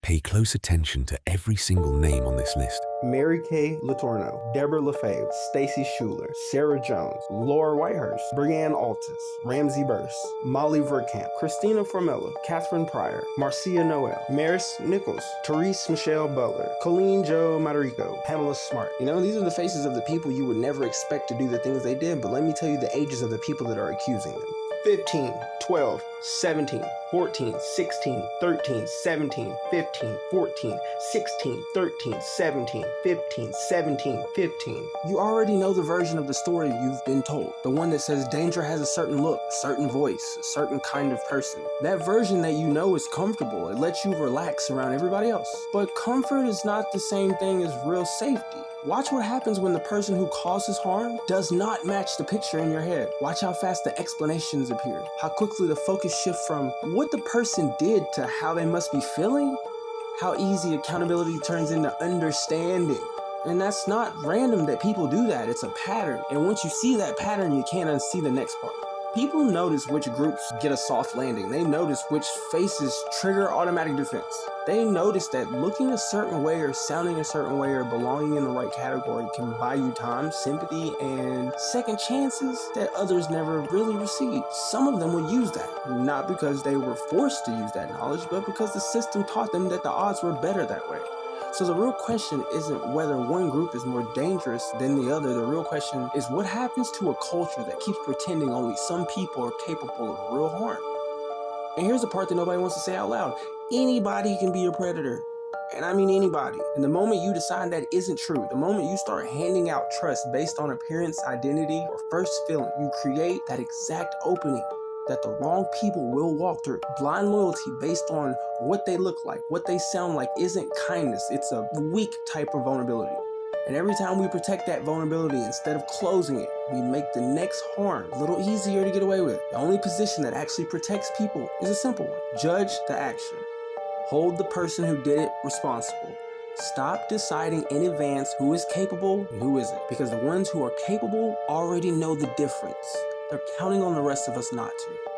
Pay close attention to every single name on this list. Mary Kay Letourneau, Deborah LaFave, Stacy Schuler, Sarah Jones, Laura Whitehurst, Brianne Altus, Ramsey Burse, Molly Verkamp, Christina Formella, Catherine Pryor, Marcia Noel, Maris Nichols, Therese Michelle Butler, Colleen Joe Madrigo, Pamela Smart. You know, these are the faces of the people you would never expect to do the things they did, but let me tell you the ages of the people that are accusing them. 15, 12, 17, 14, 16, 13, 17, 15, 14, 16, 13, 17, 15, 17, 15. You already know the version of the story you've been told. The one that says danger has a certain look, a certain voice, a certain kind of person. That version that you know is comfortable. It lets you relax around everybody else. But comfort is not the same thing as real safety. Watch what happens when the person who causes harm does not match the picture in your head. Watch how fast the explanations appear. How quickly the focus shifts from what the person did to how they must be feeling. How easy accountability turns into understanding. And that's not random that people do that. It's a pattern. And once you see that pattern, you can't unsee the next part. People notice which groups get a soft landing. They notice which faces trigger automatic defense. They notice that looking a certain way or sounding a certain way or belonging in the right category can buy you time, sympathy, and second chances that others never really received. Some of them will use that, not because they were forced to use that knowledge, but because the system taught them that the odds were better that way. So the real question isn't whether one group is more dangerous than the other. The real question is what happens to a culture that keeps pretending only some people are capable of real harm. And here's the part that nobody wants to say out loud. Anybody can be a predator. And I mean anybody. And the moment you decide that isn't true, the moment you start handing out trust based on appearance, identity, or first feeling, you create that exact opening that the wrong people will walk through. Blind loyalty based on what they look like, what they sound like isn't kindness. It's a weak type of vulnerability. And every time we protect that vulnerability, instead of closing it, we make the next harm a little easier to get away with. The only position that actually protects people is a simple one. Judge the action. Hold the person who did it responsible. Stop deciding in advance who is capable and who isn't, because the ones who are capable already know the difference. They're counting on the rest of us not to.